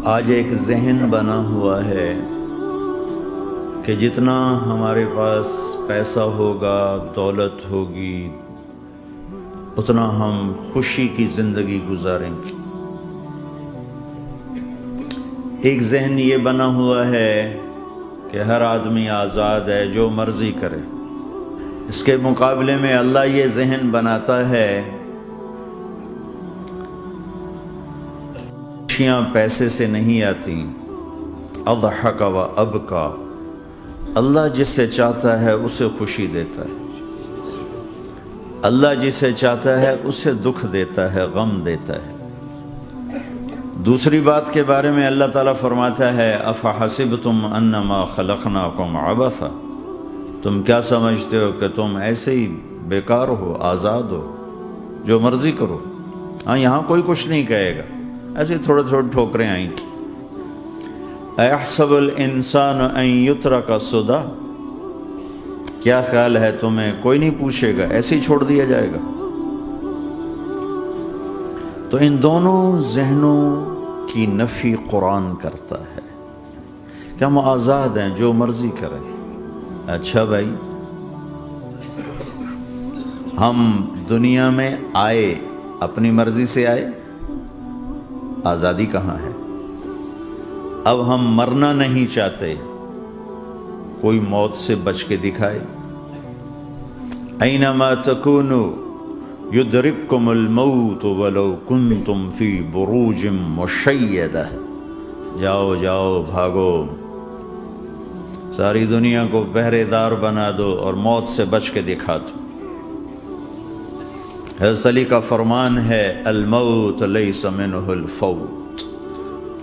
آج ایک ذہن بنا ہوا ہے کہ جتنا ہمارے پاس پیسہ ہوگا، دولت ہوگی، اتنا ہم خوشی کی زندگی گزاریں گے۔ ایک ذہن یہ بنا ہوا ہے کہ ہر آدمی آزاد ہے، جو مرضی کرے۔ اس کے مقابلے میں اللہ یہ ذہن بناتا ہے خوشیاں پیسے سے نہیں آتی، اضحک و ابکا، اللہ جس سے چاہتا ہے اسے خوشی دیتا ہے، اللہ جسے چاہتا ہے اسے دکھ دیتا ہے، غم دیتا ہے۔ دوسری بات کے بارے میں اللہ تعالیٰ فرماتا ہے افحسبتم انما خلقناکم عبثا، تم کیا سمجھتے ہو کہ تم ایسے ہی بیکار ہو، آزاد ہو، جو مرضی کرو۔ ہاں، یہاں کوئی کچھ نہیں کہے گا، ایسے تھوڑے تھوڑے ٹھوکریں آئیں گی۔ ایحسب الانسان ان یترک سدی، کیا خیال ہے تمہیں کوئی نہیں پوچھے گا، ایسے ہی چھوڑ دیا جائے گا؟ تو ان دونوں ذہنوں کی نفی قرآن کرتا ہے کہ ہم آزاد ہیں، جو مرضی کریں۔ اچھا بھائی، ہم دنیا میں آئے اپنی مرضی سے آئے، آزادی کہاں ہے؟ اب ہم مرنا نہیں چاہتے، کوئی موت سے بچ کے دکھائے۔ اینما تکونوا یدرککم الموت ولو کنتم فی بروج مشیدہ، جاؤ جاؤ بھاگو، ساری دنیا کو پہرے دار بنا دو اور موت سے بچ کے دکھا دو۔ حضرت علی کا فرمان ہے الموت لیس منہ الفوت،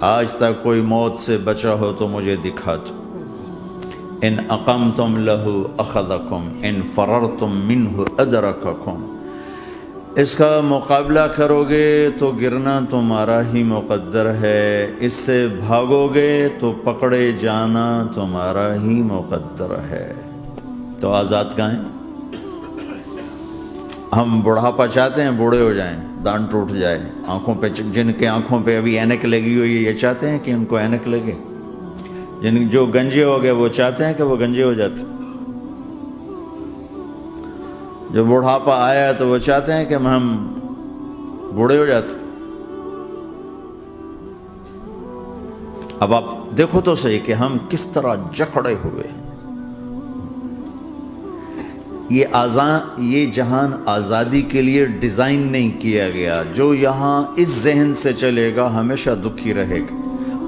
آج تک کوئی موت سے بچا ہو تو مجھے دکھا دو۔ ان اقمتم لہ اخذکم ان فررتم منہ ادرککم، اس کا مقابلہ کرو گے تو گرنا تمہارا ہی مقدر ہے، اس سے بھاگو گے تو پکڑے جانا تمہارا ہی مقدر ہے۔ تو آزاد کہاں ہیں؟ ہم بڑھاپا چاہتے ہیں، بوڑھے ہو جائیں، دانت ٹوٹ جائے، آنکھوں پہ، جن کے آنکھوں پہ ابھی اینک لگی ہوئی ہے یہ چاہتے ہیں کہ ان کو اینک لگے، جو گنجے ہو گئے وہ چاہتے ہیں کہ وہ گنجے ہو جاتے، جو بڑھاپا آیا تو وہ چاہتے ہیں کہ ہم بوڑھے ہو جاتے۔ اب آپ دیکھو تو صحیح کہ ہم کس طرح جکڑے ہوئے۔ یہ جہان آزادی کے لیے ڈیزائن نہیں کیا گیا، جو یہاں اس ذہن سے چلے گا ہمیشہ دکھی رہے گا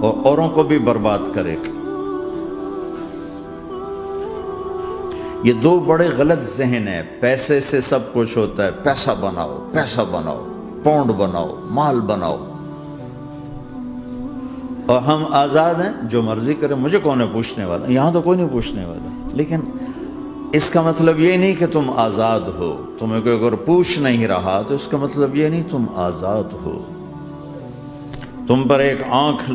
اور اوروں کو بھی برباد کرے گا۔ یہ دو بڑے غلط ذہن ہیں۔ پیسے سے سب کچھ ہوتا ہے، پیسہ بناؤ، پیسہ بناؤ، پاؤنڈ بناؤ، مال بناؤ، اور ہم آزاد ہیں، جو مرضی کریں، مجھے کون ہے پوچھنے والا؟ یہاں تو کوئی نہیں پوچھنے والا۔ لیکن اس کا مطلب یہ نہیں کہ تم آزاد ہو، تمہیں کوئی اگر پوچھ نہیں رہا تو اس کا مطلب یہ نہیں تم آزاد ہو۔ تم پر ایک آنکھ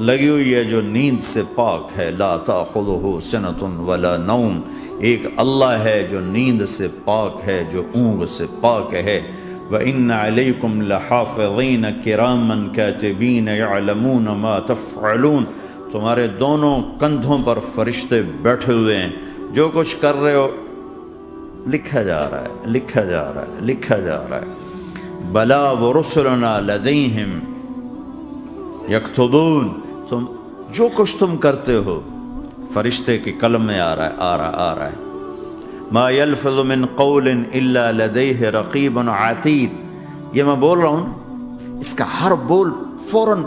لگی ہوئی ہے جو نیند سے پاک ہے، لا تأخذہ سنۃ ولا نوم، ایک اللہ ہے جو نیند سے پاک ہے، جو اونگ سے پاک ہے۔ وَإِنَّ عَلَيْكُمْ لَحَافِظِينَ كِرَامًا كَاتِبِينَ يَعْلَمُونَ مَا تَفْعَلُونَ، تمہارے دونوں کندھوں پر فرشتے بیٹھے ہوئے ہیں، جو کچھ کر رہے ہو لکھا جا رہا ہے، لکھا جا رہا ہے، لکھا جا رہا ہے۔ بَلَا وَرُسُلُنَا لَدَيْهِمْ يَكْتُبُونَ، تم جو کچھ تم کرتے ہو فرشتے کے قلم میں آ رہا ہے۔ ما يلفظ من قول الا لديه رقیب عتید، یہ میں بول رہا ہوں، اس کا ہر بول فوراً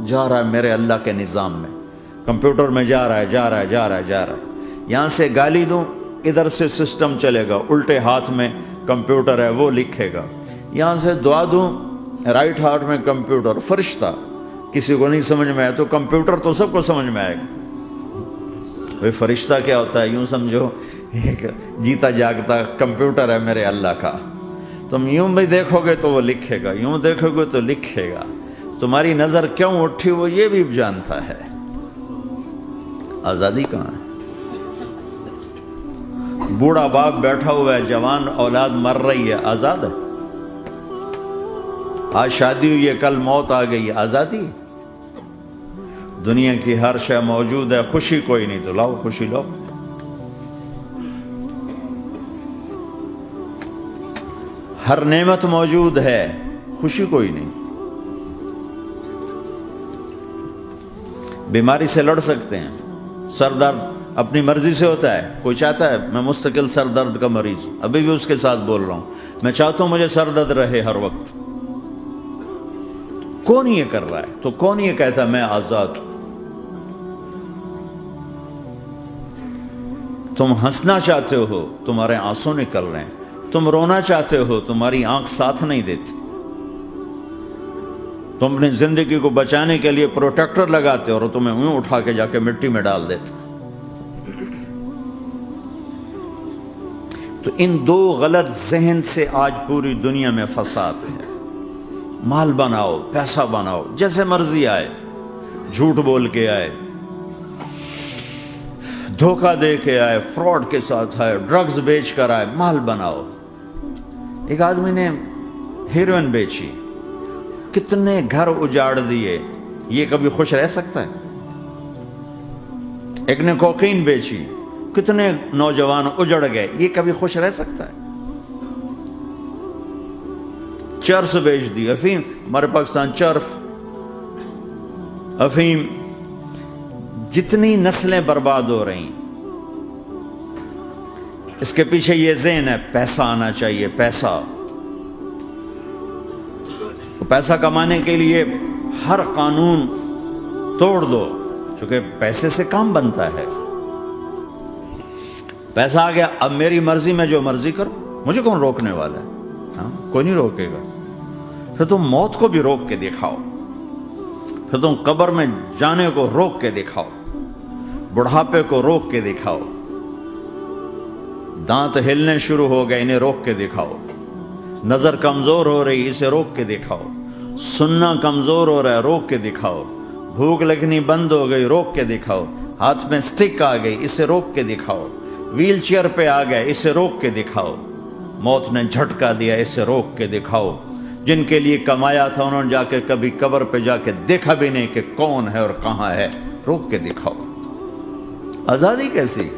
جا رہا ہے میرے اللہ کے نظام میں، کمپیوٹر میں جا رہا ہے، جا رہا ہے، جا رہا ہے، جا رہا ہے۔ یہاں سے گالی دوں، ادھر سے سسٹم چلے گا، الٹے ہاتھ میں کمپیوٹر ہے وہ لکھے گا۔ یہاں سے دعا دوں، رائٹ ہاتھ میں کمپیوٹر، فرشتہ، کسی کو نہیں سمجھ میں آیا تو کمپیوٹر تو سب کو سمجھ میں آئے گا۔ بھئی فرشتہ کیا ہوتا ہے؟ یوں سمجھو ایک جیتا جاگتا کمپیوٹر ہے میرے اللہ کا، تم یوں بھی دیکھو گے تو وہ لکھے گا، یوں دیکھو گے تو لکھے گا، تمہاری نظر کیوں اٹھی وہ یہ بھی جانتا ہے۔ آزادی کہاں ہے؟ بوڑھا باپ بیٹھا ہوا ہے، جوان اولاد مر رہی ہے، آزاد ہے؟ آج شادی ہوئی ہے، کل موت آ گئی، آزادی؟ دنیا کی ہر شے موجود ہے، خوشی کوئی نہیں، تو لاؤ خوشی لاؤ۔ ہر نعمت موجود ہے، خوشی کوئی نہیں۔ بیماری سے لڑ سکتے ہیں، سر درد اپنی مرضی سے ہوتا ہے۔ کوئی چاہتا ہے میں مستقل سر درد کا مریض، ابھی بھی اس کے ساتھ بول رہا ہوں، میں چاہتا ہوں مجھے سر درد رہے ہر وقت۔ کون یہ کر رہا ہے؟ تو کون یہ کہتا میں آزاد ہوں؟ تم ہنسنا چاہتے ہو، تمہارے آنسو نکل رہے ہیں، تم رونا چاہتے ہو، تمہاری آنکھ ساتھ نہیں دیتی، تم اپنی زندگی کو بچانے کے لیے پروٹیکٹر لگاتے ہو اور تمہیں اون اٹھا کے جا کے مٹی میں ڈال دیتے۔ تو ان دو غلط ذہن سے آج پوری دنیا میں فساد ہے۔ مال بناؤ، پیسہ بناؤ، جیسے مرضی آئے، جھوٹ بول کے آئے، دھوکہ دے کے آئے، فراڈ کے ساتھ آئے، ڈرگز بیچ کر آئے، مال بناؤ۔ ایک آدمی نے ہیروئن بیچی، کتنے گھر اجاڑ دیے، یہ کبھی خوش رہ سکتا ہے؟ ایک نے کوکین بیچی، کتنے نوجوان اجڑ گئے، یہ کبھی خوش رہ سکتا ہے؟ چرس بیچ دی، افیم، ہمارے پاکستان چرف، افیم، جتنی نسلیں برباد ہو رہی، اس کے پیچھے یہ ذہن ہے پیسہ آنا چاہیے، پیسہ۔ پیسہ کمانے کے لیے ہر قانون توڑ دو، چونکہ پیسے سے کام بنتا ہے۔ پیسہ آ گیا، اب میری مرضی میں جو مرضی کرو، مجھے کون روکنے والا ہے؟ ہاں، کوئی نہیں روکے گا۔ پھر تم موت کو بھی روک کے دکھاؤ، پھر تم قبر میں جانے کو روک کے دکھاؤ، بڑھاپے کو روک کے دکھاؤ، دانت ہلنے شروع ہو گئے، انہیں روک کے دکھاؤ، نظر کمزور ہو رہی، اسے روک کے دکھاؤ، سننا کمزور ہو رہا ہے، روک کے دکھاؤ، بھوک لگنی بند ہو گئی، روک کے دکھاؤ، ہاتھ میں سٹک آ گئی، اسے روک کے دکھاؤ، ویل چیئر پہ آ گئے، اسے روک کے دکھاؤ، موت نے جھٹکا دیا، اسے روک کے دکھاؤ۔ جن کے لیے کمایا تھا انہوں نے جا کے کبھی قبر پہ جا کے دیکھا بھی نہیں کہ کون ہے اور کہاں ہے، روک کے دکھاؤ۔ آزادی کیسی؟